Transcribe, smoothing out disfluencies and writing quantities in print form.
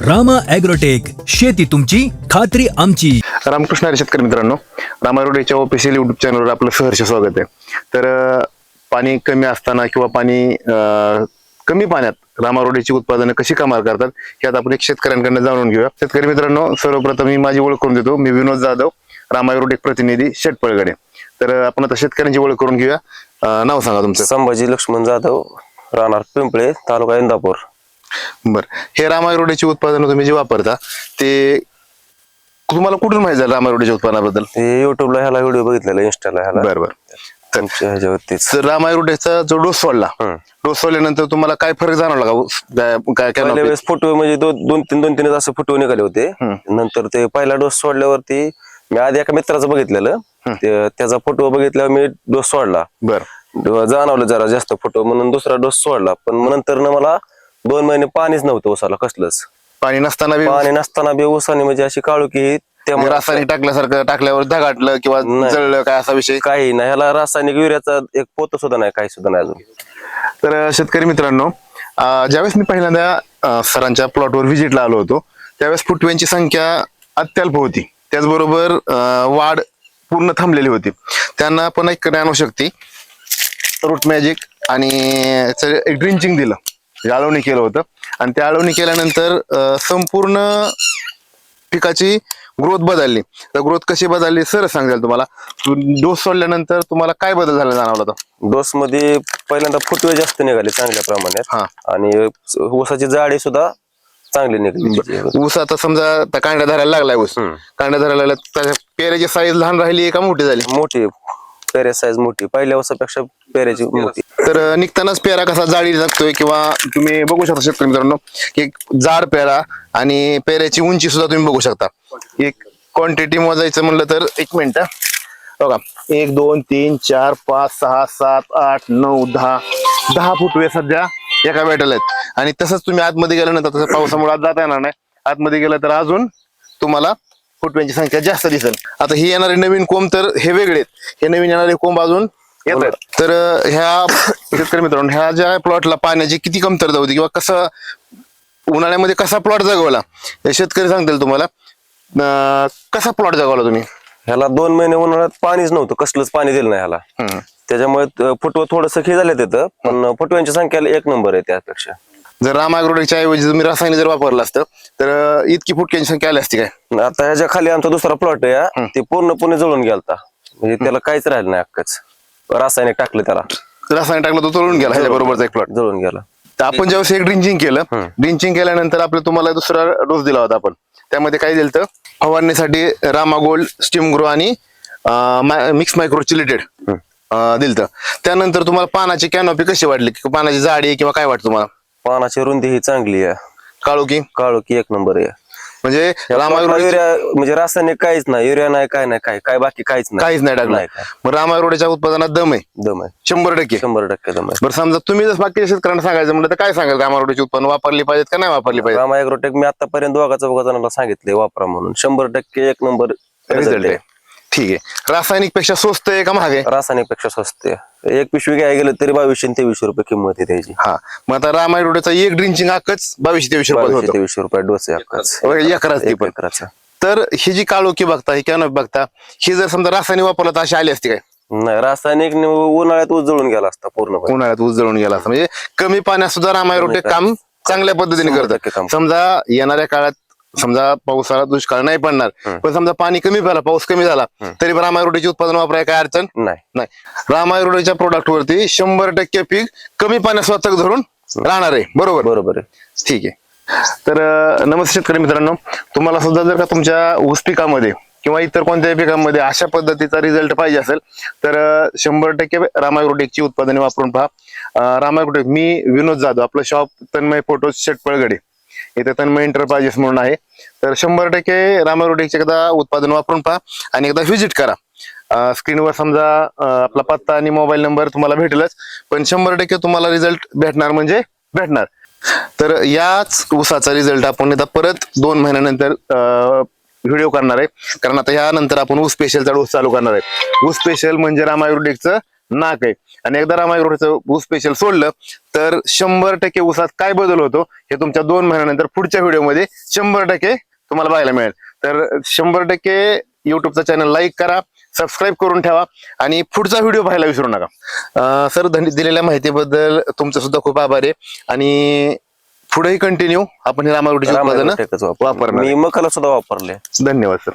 Rama agrotech, शेती तुमची खात्री आमची. रामकृष्ण हरी शेतकरी मित्रांनो, रामा ॲग्रोटेकच्या ऑफिशियल युट्यूब चॅनलवर आपलं सहर्ष स्वागत आहे. तर पाणी कमी असताना किंवा पाणी कमी पाण्यात रामा ॲग्रोटेकची उत्पादनं कशी कमाल करतात यात आपण एक शेतकऱ्यांकडून जाणून घेऊया. शेतकरी मित्रांनो, सर्वप्रथम मी माझी ओळख करून देतो. मी विनोद जाधव, रामा ॲग्रोटेक प्रतिनिधी, शेटपळगडे. तर आपण आता शेतकऱ्यांची ओळख करून घेऊया. नाव सांगा तुमचं. संभाजी लक्ष्मण जाधव, राहणार पिंपळे, तालुका इंदापूर. बरं, हे रामा ॲग्रोटेकची उत्पादनं तुम्ही जे वापरता ते तुम्हाला कुठून माहिती झालं रामा ॲग्रोटेकच्या उत्पादनाबद्दल? ते युट्यूबला ह्याला व्हिडिओ बघितलेला, इंस्टाला ह्याला. बरं. तुमच्या ह्याच्यावरतीच. तर रामा ॲग्रोटेकचा जो डोस सोडला, डोस सोडल्यानंतर तुम्हाला काय फरक जाणवला का? काय पहिल्या वेळेस फुटवे म्हणजे दोन तीनच असं फुटवे निघाले होते. नंतर ते पहिला डोस सोडल्यावरती मी आधी एका मित्राचं बघितलेलं, त्याचा फुटवा बघितल्यावर मी डोस सोडला. बरं, जाणवलं जरा जास्त फुटवा म्हणून दुसरा डोस सोडला. पण नंतर मला 2 महिने पाणीच नव्हतं ऊसाला, कसलंच पाणी नसताना बी ऊसाने म्हणजे अशी काळुकी, त्यामुळे रासायनिक टाकल्यासारखं टाकल्यावर धगाटलं किंवा जळलं काय असा विषय? काही नाही, ह्याला रासायनिक युरियाचा एक पोत सुद्धा नाही, काही सुद्धा नाही अजून. तर शेतकरी मित्रांनो, ज्यावेळेस मी पहिल्यांदा सरांच्या प्लॉटवर व्हिजिटला आलो होतो त्यावेळेस फुटव्यांची संख्या अत्यल्प होती. त्याचबरोबर वाढ पूर्ण थांबलेली होती. त्यांना पण एक नॅनोशक्ती, रूट मॅजिक आणि एक ड्रिंचिंग दिलं, आळवणी केलं होतं. आणि त्या आळवणी केल्यानंतर संपूर्ण पिकाची ग्रोथ बदलली. तर ग्रोथ कशी बदलली सर सांगाल तुम्हाला? डोस सोडल्यानंतर तुम्हाला काय बदल झाला जाणवला होता? डोस मध्ये पहिल्यांदा फुटवे जास्त निघाले चांगल्या प्रमाणात, आणि ऊसाची जाडी सुद्धा चांगली निघाली. ऊस आता समजा आता कांड्या धरायला लागलाय, ऊस कांड्या धरायला लागला, त्याच्या पेऱ्याची साईज लहान राहिली का मोठी झाली? मोठी, पेऱ्या साईज मोठी, पहिल्या ऊसापेक्षा पेऱ्याची मोठी. तर निघतानाच पेरा कसा जाडी लागतोय किंवा तुम्ही बघू शकता शेतकरी मित्रांनो की जाड पेरा आणि पेऱ्याची उंची सुद्धा तुम्ही बघू शकता. एक क्वांटिटी मोजायचं म्हणलं तर 1 मिनिट बघा, 1 2 3 4 5 6 7 8 9 10 फुटवे सध्या एका बॅटल आहेत. आणि तसंच तुम्ही आतमध्ये गेल्यानंतर, तसं पावसामुळे आत जाता येणार नाही, आतमध्ये गेलं तर अजून तुम्हाला फुटव्यांची संख्या जास्त दिसेल. आता ही येणारे नवीन कोंब तर हे वेगळे आहेत, हे नवीन येणारे कोंब अजून येत आहेत. तर ह्या शेतकरी मित्रांनो, ह्या ज्या प्लॉटला पाण्याची किती कमतरता होती किंवा कसं उन्हाळ्यामध्ये कसा प्लॉट जगवला हे शेतकरी सांगतील तुम्हाला. कसा प्लॉट जगवला तुम्ही? ह्याला 2 महिने उन्हाळ्यात पाणीच नव्हतं, कसलंच पाणी दिलं नाही ह्याला. त्याच्यामुळे फुटवं थोडंसं हे झालं तिथं, पण फुटव्यांची संख्या 1 नंबर आहे त्यापेक्षा. जर रामा ॲग्रोटेकच्या ऐवजी तुम्ही रासायनिक जर वापरलं असतं तर इतकी फुटक्यांची संख्या आली असती काय? आता ह्याच्या खाली आमचा दुसरा प्लॉट आहे, ते पूर्णपणे जळून गेलता, म्हणजे त्याला काहीच राहिलं नाही, अख्खच रासायनिक टाकलं त्याला. रासायनिक टाकलं तो तोडून गेला, ह्याच्या बरोबरचा एक प्लॉट जळून गेला. तर आपण ज्यावेळेस एक ड्रिंचिंग केलं, ड्रिंचिंग केल्यानंतर आपलं तुम्हाला दुसरा डोस दिला होता आपण. त्यामध्ये काय दिलं? फवारणीसाठी रामा गोल्ड, स्टीम ग्रो आणि मिक्स मायक्रो चिलेटेड दिलं. त्यानंतर तुम्हाला पानाची कॅनॉपी कशी वाटली, पानाची जाडी किंवा काय वाटतं तुम्हाला? पानाची रुंदी ही चांगली आहे, काळोखी 1 नंबर आहे. म्हणजे रामा युरिया म्हणजे रासायनिक काहीच नाही, युरिया नाही, काय नाही, काय बाकी काहीच नाही टाकलं. मग रामा ॲग्रोटेकच्या उत्पादनात दम आहे 100%. 100% दम आहे. बरं, समजा तुम्ही जर बाकी शेतकऱ्यांना सांगायचं म्हणलं तर काय सांगाल? रामा ॲग्रोटेकची उत्पन्न वापरली पाहिजेत का नाही वापरली पाहिजे? रामा ॲग्रोटेक मी आतापर्यंत दोघा जणांना सांगितले वापरा म्हणून, 100% 1 नंबर रिझल्ट आहे. ठीक आहे. रासायनिक पेक्षा स्वस्त आहे का महाग आहे? रासायनिक पेक्षा स्वस्त आहे. एक पिशवी घ्यायला गेलं तरी 2200 ते 2300 रुपये किंमत आहे त्याची. मग आता रामा ॲग्रोटेकचा एक ड्रिंचिंग अक्कच 2200 ते 2300 रुपये डोस आहे अक्काच. एकराचा. तर ही जी काळोखी बघता, ही कॅनॉपी बघता, ही जर समजा रासायनिक वापरला तर अशी आली असती काय? नाही, रासायनिक उन्हाळ्यात ऊस जळून गेला असता पूर्ण. उन्हाळ्यात ऊस जळून गेला असता. म्हणजे कमी पाण्यात सुद्धा रामा ॲग्रोटेक काम चांगल्या पद्धतीने करतं. समजा येणाऱ्या काळात समजा पावसाळा दुष्काळ नाही पडणार, पण समजा पाणी कमी झाला, पाऊस कमी झाला, तरी रामा ॲग्रोटेकचे उत्पादन वापरायला काय अडचण नाही. रामा ॲग्रोटेकच्या प्रोडक्ट वरती 100% पीक कमी पाण्यात स्वतः धरून राहणार आहे. बरोबर आहे. ठीक आहे. तर नमस्ते शेतकरी मित्रांनो, तुम्हाला सुद्धा जर का तुमच्या ऊस पिकामध्ये किंवा इतर कोणत्याही पिकांमध्ये अशा पद्धतीचा रिझल्ट पाहिजे असेल तर 100% रामा ॲग्रोटेकची उत्पादने वापरून पहा. रामा ॲग्रोटेक, मी विनोद जाधव, आपलं शॉप तन्मय फोटो शेटपळगडे, इथे तन्मय एंटरप्राइजेस म्हणून आहे. तर 100% रामा ॲग्रोटेकचे एकदा उत्पादन वापरून पहा आणि एकदा व्हिजिट करा. स्क्रीनवर समजा आपला पत्ता आणि मोबाईल नंबर तुम्हाला भेटेलच, पण 100% तुम्हाला रिझल्ट भेटणार म्हणजे भेटणार. तर याच ऊसाचा रिझल्ट आपण आता परत 2 महिन्यानंतर व्हिडिओ करणार आहे, कारण आता यानंतर आपण ऊस स्पेशलचा डोस चालू करणार आहे. ऊस स्पेशल म्हणजे रामा ॲग्रोटेकचं नाक आहे. आणि एकदा रामायग्रोचं ऊस स्पेशल सोडलं तर 100% ऊसात काय बदल होतो हे तुमच्या 2 महिन्यानंतर पुढच्या व्हिडिओमध्ये 100% तुम्हाला बघायला मिळेल. तर 100% युट्यूबचा चॅनल लाईक करा, सबस्क्राईब करून ठेवा आणि पुढचा व्हिडिओ पाहायला विसरू नका. सर दिलेल्या माहितीबद्दल तुमचं सुद्धा खूप आभार आहे आणि पुढेही कंटिन्यू आपण हे रामायग्रोची उत्पादनं वापरणार. मी मकाला सुद्धा वापरले. धन्यवाद सर.